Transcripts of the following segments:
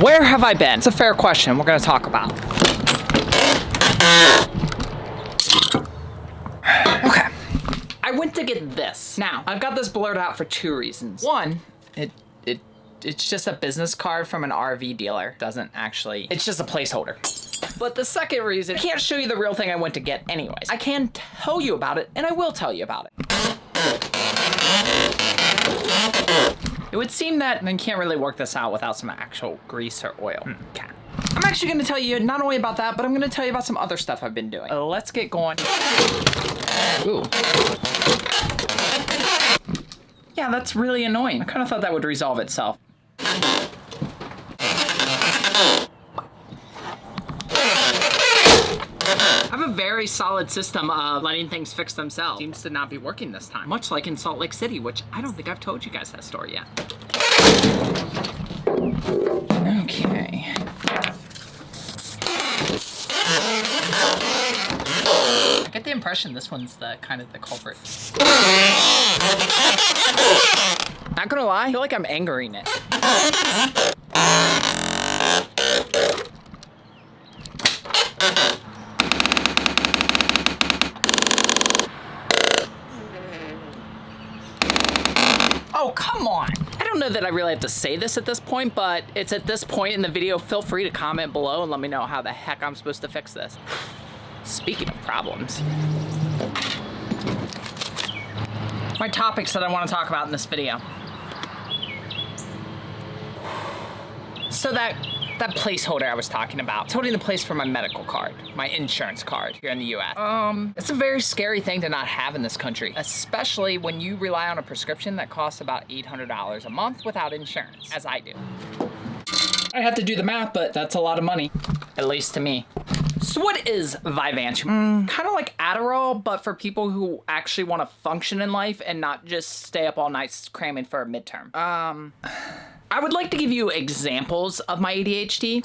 Where have I been? It's a fair question we're gonna talk about. Okay. I went to get this. Now, I've got this blurred out for 2 reasons. One, it's just a business card from an RV dealer. Doesn't actually, it's just a placeholder. But the second reason, I can't show you the real thing I went to get anyways. I can tell you about it, and I will tell you about it. It would seem that I can't really work this out without some actual grease or oil. Okay. I'm actually gonna tell you not only about that, but I'm gonna tell you about some other stuff I've been doing. Let's get going. Ooh. Yeah, that's really annoying. I kind of thought that would resolve itself. I have a very solid system of letting things fix themselves. Seems to not be working this time. Much like in Salt Lake City, which I don't think I've told you guys that story yet. Okay. I get the impression this one's the kind of the culprit. Not gonna lie, I feel like I'm angering it. Oh, come on. I don't know that I really have to say this at this point, but it's at this point in the video. Feel free to comment below and let me know how the heck I'm supposed to fix this. Speaking of problems, my topics that I want to talk about in this video. So that placeholder I was talking about, it's holding the place for my medical card, my insurance card here in the US. It's a very scary thing to not have in this country, especially when you rely on a prescription that costs about $800 a month without insurance, as I do. I have to do the math, but that's a lot of money, at least to me. So what is Vyvanse? Kind of like Adderall, but for people who actually want to function in life and not just stay up all night cramming for a midterm. I would like to give you examples of my ADHD.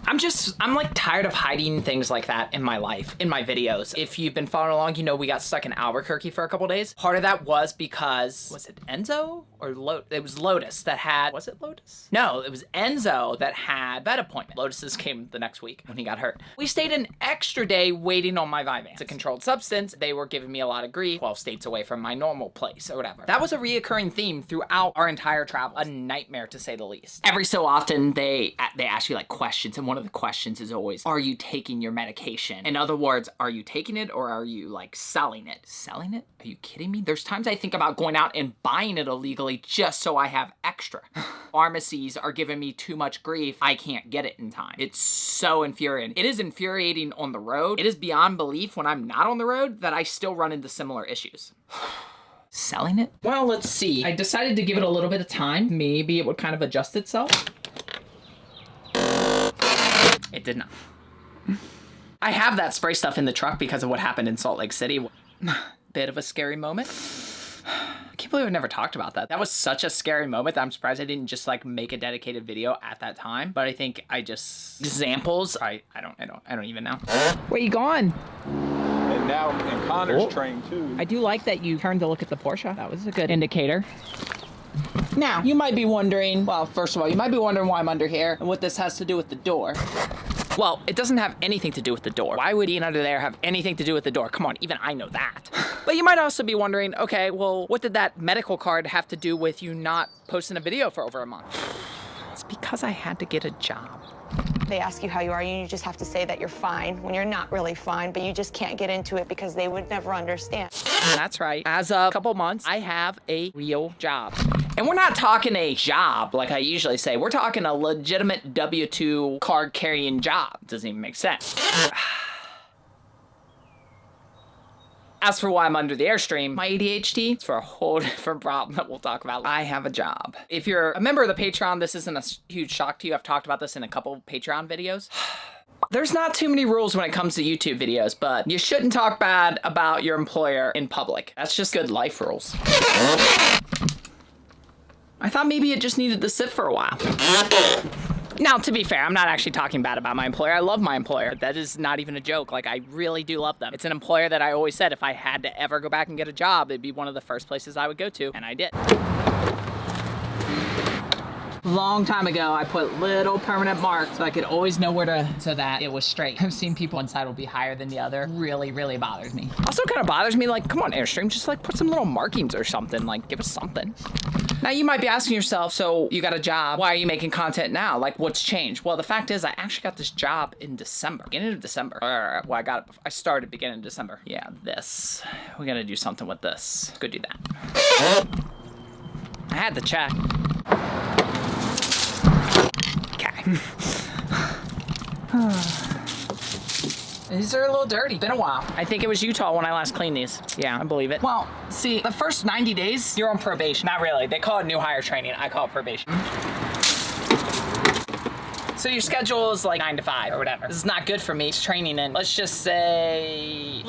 I'm like tired of hiding things like that in my life, in my videos. If you've been following along, you know we got stuck in Albuquerque for a couple days. Part of that was because, was it Enzo or it was Lotus that had, was it Lotus? No, it was Enzo that had a vet appointment. Lotus's came the next week when he got hurt. We stayed an extra day waiting on my Vyvanse. It's a controlled substance. They were giving me a lot of grief, 12 states away from my normal place or whatever. That was a reoccurring theme throughout our entire travel. A nightmare to say the least. Every so often they ask you like questions, and one of the questions is always, are you taking your medication? In other words, are you taking it or are you like selling it? Selling it? Are you kidding me? There's times I think about going out and buying it illegally just so I have extra. Pharmacies are giving me too much grief. I can't get it in time. It's so infuriating. It is infuriating on the road. It is beyond belief when I'm not on the road that I still run into similar issues. Selling it? Well, let's see. I decided to give it a little bit of time. Maybe it would kind of adjust itself. It did not. I have that spray stuff in the truck because of what happened in Salt Lake City. Bit of a scary moment. I can't believe I've never talked about that. That was such a scary moment that I'm surprised I didn't just like make a dedicated video at that time. But I think I just, examples, I don't even know. Where you going? And now in Connor's train too. I do like that you turned to look at the Porsche. That was a good indicator. Now, you might be wondering, well, first of all, you might be wondering why I'm under here and what this has to do with the door. Well, it doesn't have anything to do with the door. Why would being under there have anything to do with the door? Come on, even I know that. But you might also be wondering, okay, well, what did that medical card have to do with you not posting a video for over a month? It's because I had to get a job. They ask you how you are, and you just have to say that you're fine when you're not really fine, but you just can't get into it because they would never understand. That's right. As of a couple months, I have a real job. And we're not talking a job like I usually say. We're talking a legitimate W-2 card-carrying job. Doesn't even make sense. As for why I'm under the Airstream, my ADHD, it's for a whole different problem that we'll talk about. I have a job. If you're a member of the Patreon, this isn't a huge shock to you. I've talked about this in a couple Patreon videos. There's not too many rules when it comes to YouTube videos, but you shouldn't talk bad about your employer in public. That's just good life rules. I thought maybe it just needed to sit for a while. Now, to be fair, I'm not actually talking bad about my employer. I love my employer. That is not even a joke. Like, I really do love them. It's an employer that I always said if I had to ever go back and get a job, it'd be one of the first places I would go to, and I did. Long time ago, I put little permanent marks so I could always know where to, so that it was straight. I've seen people one side will be higher than the other. Really, really bothers me. Also kind of bothers me, like, come on, Airstream, just like put some little markings or something, like give us something. Now you might be asking yourself, so you got a job, why are you making content now? Like, what's changed? Well, the fact is I actually got this job in December, beginning of December. Well, I started beginning of December. Yeah, this. We gotta do something with this. Go do that. I had to check. Okay. These are a little dirty. Been a while. I think it was Utah when I last cleaned these. Yeah, I believe it. Well, see, the first 90 days, you're on probation. Not really. They call it new hire training. I call it probation. So your schedule is like 9 to 5 or whatever. This is not good for me. It's training in, let's just say,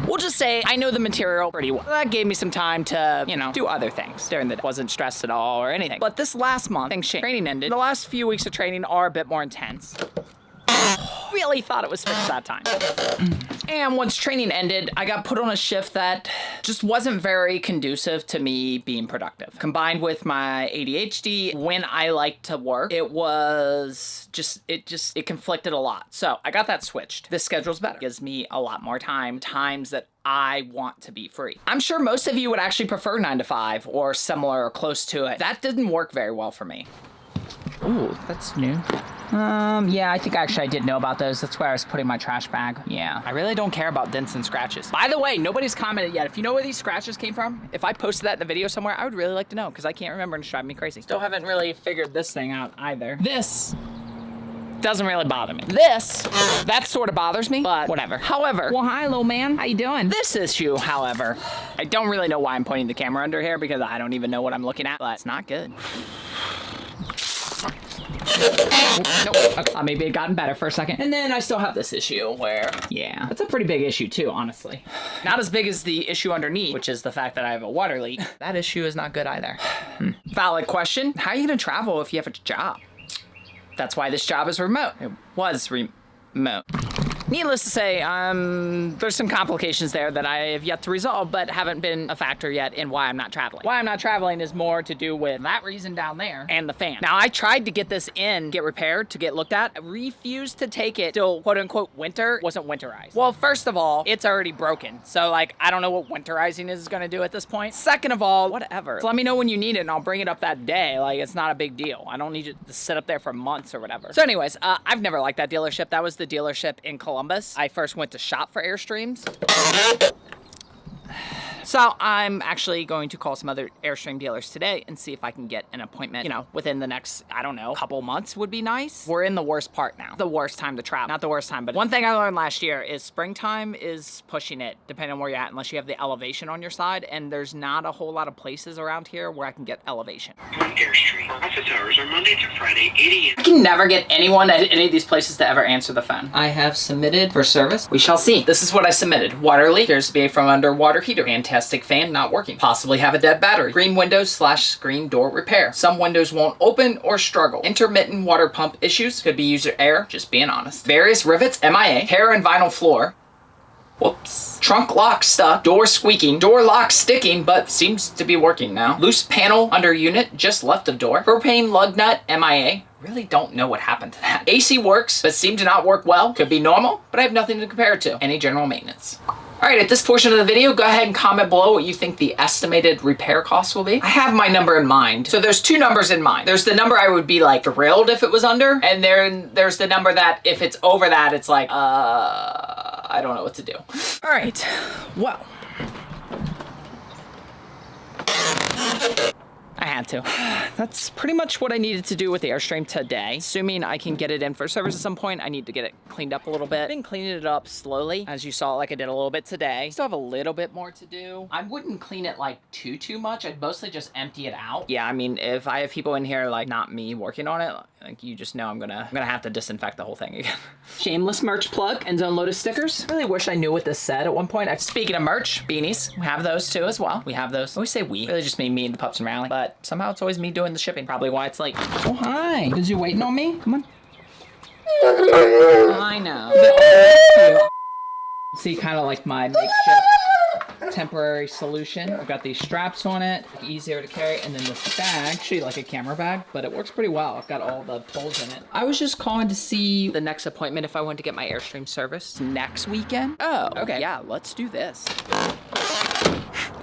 we'll just say I know the material pretty well. That gave me some time to, you know, do other things during the day. Wasn't stressed at all or anything. But this last month, things changed. Training ended. The last few weeks of training are a bit more intense. Really thought it was fixed that time. And once training ended, I got put on a shift that just wasn't very conducive to me being productive. Combined with my ADHD, when I like to work, it conflicted a lot. So I got that switched. This schedule's better. It gives me a lot more time, times that I want to be free. I'm sure most of you would actually prefer 9 to 5 or similar or close to it. That didn't work very well for me. Ooh, that's new. Yeah, I think actually I did know about those. That's where I was putting my trash bag. Yeah, I really don't care about dents and scratches. By the way, nobody's commented yet. If you know where these scratches came from, if I posted that in the video somewhere, I would really like to know because I can't remember and it's driving me crazy. Still haven't really figured this thing out either. This doesn't really bother me. This, that sort of bothers me, but whatever. However, well, hi, little man. How you doing? This issue, however, I don't really know why I'm pointing the camera under here because I don't even know what I'm looking at, but it's not good. Nope. Okay. Maybe it gotten better for a second. And then I still have this issue where, yeah, that's a pretty big issue too, honestly. Not as big as the issue underneath, which is the fact that I have a water leak. That issue is not good either. Valid question. How are you gonna travel if you have a job? That's why this job is remote. It was remote. Needless to say, there's some complications there that I have yet to resolve, but haven't been a factor yet in why I'm not traveling. Why I'm not traveling is more to do with that reason down there and the fan. Now, I tried to get this in, get repaired, to get looked at. I refused to take it till quote unquote winter. Wasn't winterized. Well, first of all, it's already broken. So like, I don't know what winterizing is gonna do at this point. Second of all, whatever. So let me know when you need it and I'll bring it up that day. Like, it's not a big deal. I don't need it to sit up there for months or whatever. So anyways, I've never liked that dealership. That was the dealership in Columbus. I first went to shop for Airstreams. So I'm actually going to call some other Airstream dealers today and see if I can get an appointment, you know, within the next, I don't know, couple months would be nice. We're in the worst part now. The worst time to travel. Not the worst time, but one thing I learned last year is springtime is pushing it, depending on where you're at, unless you have the elevation on your side, and there's not a whole lot of places around here where I can get elevation. Airstream. Office hours are Monday to Friday, 8 a.m. I can never get anyone at any of these places to ever answer the phone. I have submitted for service. We shall see. This is what I submitted. Water leak appears to be from underwater heater. Fantastic fan not working. Possibly have a dead battery. Screen windows / screen door repair. Some windows won't open or struggle. Intermittent water pump issues. Could be user error, just being honest. Various rivets MIA. Hair and vinyl floor. Whoops. Trunk lock stuck. Door squeaking. Door lock sticking, but seems to be working now. Loose panel under unit, just left of door. Propane lug nut MIA. Really don't know what happened to that. AC works, but seemed to not work well. Could be normal, but I have nothing to compare it to. Any general maintenance. All right, at this portion of the video, go ahead and comment below what you think the estimated repair costs will be. I have my number in mind. So there's two numbers in mind. There's the number I would be like thrilled if it was under, and then there's the number that if it's over that, it's like, I don't know what to do. All right, well. I had to. That's pretty much what I needed to do with the Airstream today. Assuming I can get it in for service at some point, I need to get it cleaned up a little bit. I've been cleaning it up slowly, as you saw, like I did a little bit today. Still have a little bit more to do. I wouldn't clean it like too much. I'd mostly just empty it out. Yeah, I mean, if I have people in here, like not me working on it, like you just know I'm gonna have to disinfect the whole thing again. Shameless merch plug, Enzo and Lotus stickers. I really wish I knew what this said at one point. Speaking of merch, beanies, we have those too as well. We have those. I always say we. Really just mean me and the pups and Rally, but somehow it's always me doing the shipping. Probably why it's late. Oh, hi. Is you waiting on me? Come on. I know. See, kind of like my makeshift temporary solution. I've got these straps on it, easier to carry, and then this bag, actually like a camera bag, but it works pretty well. I've got all the poles in it. I was just calling to see the next appointment if I wanted to get my Airstream service next weekend. Oh, okay, yeah, let's do this.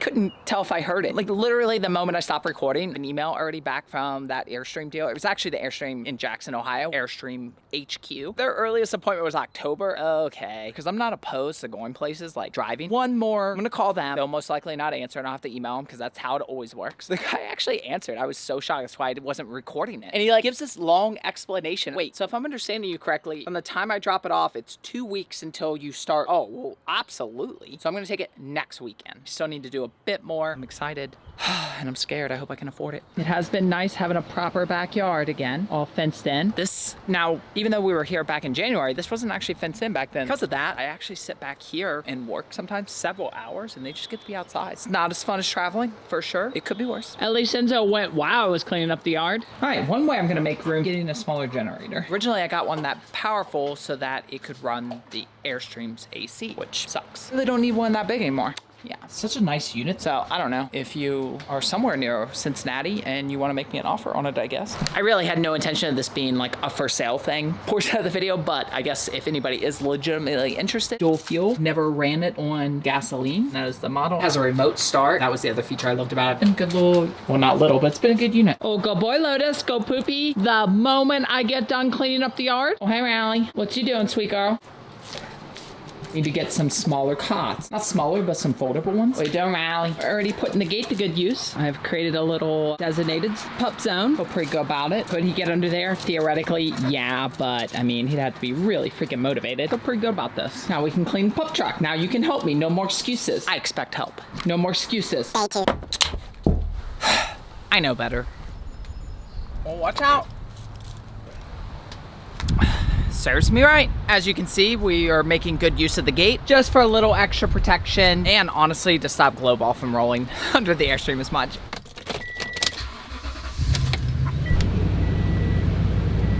Couldn't tell if I heard it. Like literally the moment I stopped recording, an email already back from that Airstream deal. It was actually the Airstream in Jackson, Ohio, Airstream HQ. Their earliest appointment was October. Okay, because I'm not opposed to going places like driving. One more, I'm gonna call them. They'll most likely not answer and I'll have to email them because that's how it always works. The guy actually answered. I was so shocked. That's why I wasn't recording it. And he like gives this long explanation. Wait, so if I'm understanding you correctly, from the time I drop it off, it's 2 weeks until you start. Oh, well, absolutely. So I'm gonna take it next weekend. Still need to do a bit more. I'm excited and I'm scared. I hope I can afford it. It has been nice having a proper backyard again, all fenced in. This, now, even though we were here back in January, this wasn't actually fenced in back then. Because of that, I actually sit back here and work sometimes several hours and they just get to be outside. It's not as fun as traveling, for sure. It could be worse. At least Enzo went, wow, I was cleaning up the yard. All right, one way I'm gonna make room, getting a smaller generator. Originally, I got one that powerful so that it could run the Airstream's AC, which sucks. Really don't need one that big anymore. Yeah, it's such a nice unit. So I don't know if you are somewhere near Cincinnati and you want to make me an offer on it, I guess. I really had no intention of this being like a for sale thing portion of the video, but I guess if anybody is legitimately interested, dual fuel, never ran it on gasoline. That is the model. It has a remote start. That was the other feature I loved about it. And good little, well, not little, but it's been a good unit. Oh, go boy, Lotus, go poopy. The moment I get done cleaning up the yard. Oh, hey, Rally. What you doing, sweet girl? Need to get some smaller cots. Not smaller, but some foldable ones. Wait, don't rally. Already putting the gate to good use. I've created a little designated pup zone. Feel pretty good about it. Could he get under there? Theoretically, yeah, but I mean, he'd have to be really freaking motivated. Feel pretty good about this. Now we can clean the pup truck. Now you can help me. No more excuses. I expect help. No more excuses. I know better. Well, watch out. Serves me right. As you can see, we are making good use of the gate just for a little extra protection and honestly to stop glow ball from rolling under the Airstream as much.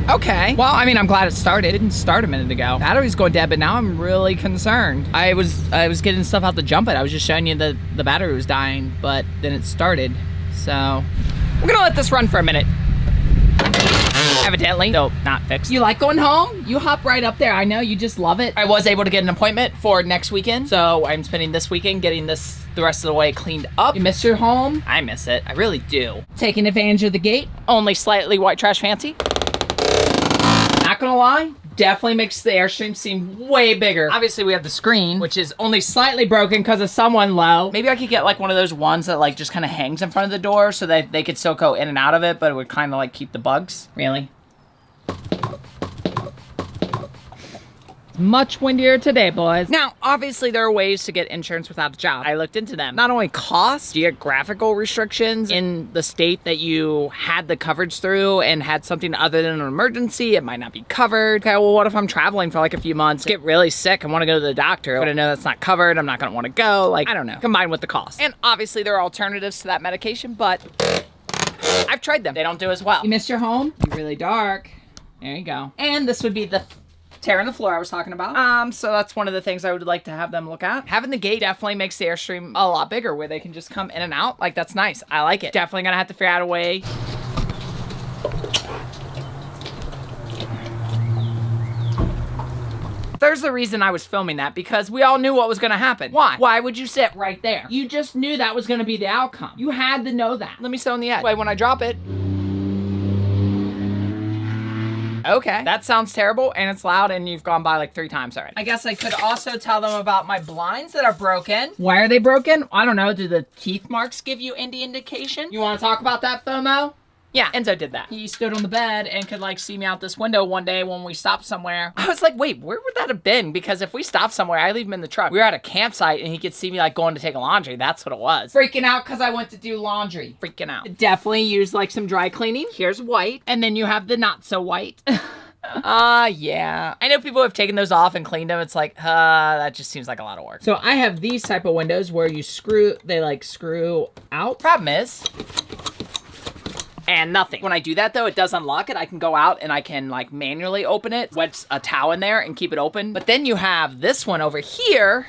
Okay, well, I mean, I'm glad it started. It didn't start a minute ago. Battery's going dead, but now I'm really concerned. I was getting stuff out to jump it. I was just showing you the battery was dying, but then it started. So we're gonna let this run for a minute. Evidently, though not fixed. You like going home? You hop right up there. I know you just love it. I was able to get an appointment for next weekend, so I'm spending this weekend getting this the rest of the way cleaned up. You miss your home? I miss it. I really do. Taking advantage of the gate. Only slightly white trash fancy. Not gonna lie, definitely makes the Airstream seem way bigger. Obviously, we have the screen, which is only slightly broken because of someone low. Maybe I could get like one of those ones that like just kind of hangs in front of the door so that they could still go in and out of it, but it would kind of like keep the bugs. Really? Much windier today, boys. Now, obviously, there are ways to get insurance without a job. I looked into them. Not only cost, geographical restrictions in the state that you had the coverage through and had something other than an emergency, it might not be covered. Okay, well, what if I'm traveling for like a few months, get really sick and want to go to the doctor, but I know that's not covered, I'm not gonna want to go, like, I don't know, combined with the cost. And obviously, there are alternatives to that medication, but I've tried them. They don't do as well. You missed your home? You're really dark. There you go. And this would be the tear in the floor I was talking about. So that's one of the things I would like to have them look at. Having the gate definitely makes the Airstream a lot bigger where they can just come in and out. Like, that's nice. I like it. Definitely gonna have to figure out a way. There's the reason I was filming that, because we all knew what was gonna happen. Why? Why would you sit right there? You just knew that was gonna be the outcome. You had to know that. Let me sit on the edge. Wait, when I drop it. Okay, that sounds terrible and it's loud and you've gone by like 3 times already. I guess I could also tell them about my blinds that are broken. Why are they broken? I don't know. Do the teeth marks give you any indication? You want to talk about that, FOMO? Yeah, Enzo did that. He stood on the bed and could like see me out this window one day when we stopped somewhere. I was like, wait, where would that have been? Because if we stopped somewhere, I leave him in the truck. We were at a campsite and he could see me like going to take a laundry. That's what it was. Freaking out because I went to do laundry. Freaking out. Definitely use like some dry cleaning. Here's white. And then you have the not so white. Yeah. I know people have taken those off and cleaned them. It's like, that just seems like a lot of work. So I have these type of windows where you screw, they like screw out. Problem is, and nothing. When I do that though, it does unlock it. I can go out and I can like manually open it, wedge a towel in there and keep it open. But then you have this one over here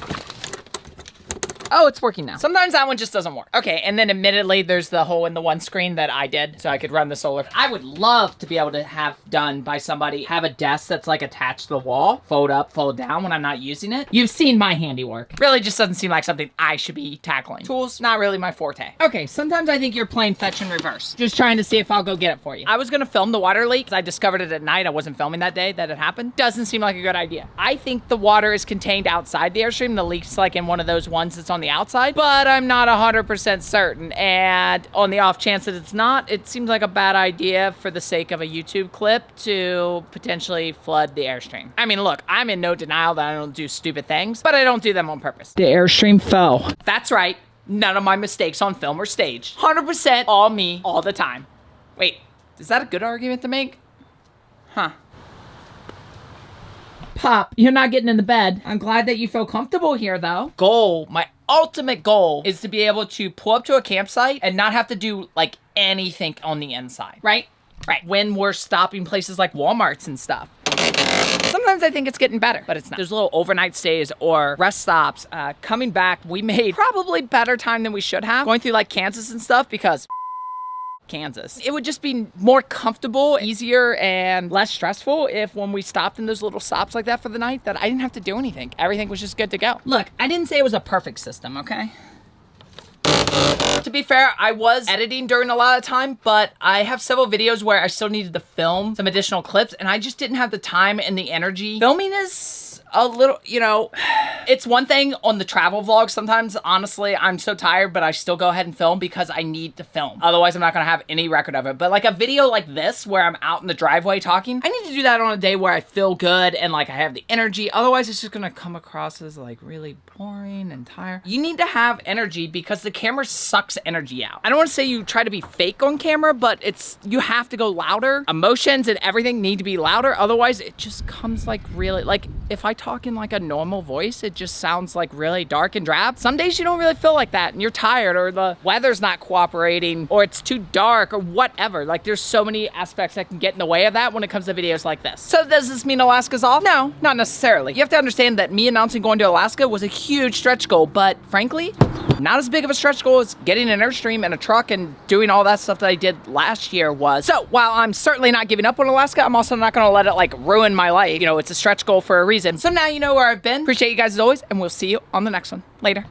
Oh, it's working now. Sometimes that one just doesn't work. Okay, and then admittedly, there's the hole in the one screen that I did so I could run the solar. I would love to be able to have done by somebody, have a desk that's like attached to the wall, fold up, fold down when I'm not using it. You've seen my handiwork. Really just doesn't seem like something I should be tackling. Tools, not really my forte. Okay, sometimes I think you're playing fetch and reverse. Just trying to see if I'll go get it for you. I was gonna film the water leak because I discovered it at night. I wasn't filming that day that it happened. Doesn't seem like a good idea. I think the water is contained outside the Airstream. The leak's like in one of those ones that's on the outside, but I'm not 100% certain. And on the off chance that it's not, it seems like a bad idea for the sake of a YouTube clip to potentially flood the Airstream. I mean, look, I'm in no denial that I don't do stupid things, but I don't do them on purpose. The Airstream fell. That's right. None of my mistakes on film or stage. 100% all me, all the time. Wait, is that a good argument to make? Huh. Pop, you're not getting in the bed. I'm glad that you feel comfortable here, though. Goal, my ultimate goal is to be able to pull up to a campsite and not have to do, like, anything on the inside, right? Right. When we're stopping places like Walmarts and stuff. Sometimes I think it's getting better, but it's not. There's little overnight stays or rest stops. Coming back, we made probably better time than we should have. Going through, like, Kansas and stuff because... Kansas. It would just be more comfortable, easier, and less stressful if when we stopped in those little stops like that for the night that I didn't have to do anything. Everything was just good to go. Look, I didn't say it was a perfect system, okay? To be fair, I was editing during a lot of time, but I have several videos where I still needed to film some additional clips, and I just didn't have the time and the energy. Filming is a little, you know, it's one thing on the travel vlog. Sometimes, honestly, I'm so tired, but I still go ahead and film because I need to film. Otherwise, I'm not gonna have any record of it. But like a video like this, where I'm out in the driveway talking, I need to do that on a day where I feel good and like I have the energy. Otherwise, it's just gonna come across as like really boring and tired. You need to have energy because the camera sucks energy out. I don't wanna say you try to be fake on camera, but you have to go louder. Emotions and everything need to be louder. Otherwise, it just comes like really, like if I talk in like a normal voice, it just sounds like really dark and drab. Some days you don't really feel like that and you're tired or the weather's not cooperating or it's too dark or whatever. Like there's so many aspects that can get in the way of that when it comes to videos like this. So does this mean Alaska's off? No, not necessarily. You have to understand that me announcing going to Alaska was a huge stretch goal, but frankly, not as big of a stretch goal as getting an Airstream and a truck and doing all that stuff that I did last year was. So while I'm certainly not giving up on Alaska, I'm also not gonna let it like ruin my life. You know, it's a stretch goal for a reason. So now you know where I've been. Appreciate you guys as always, and we'll see you on the next one. Later.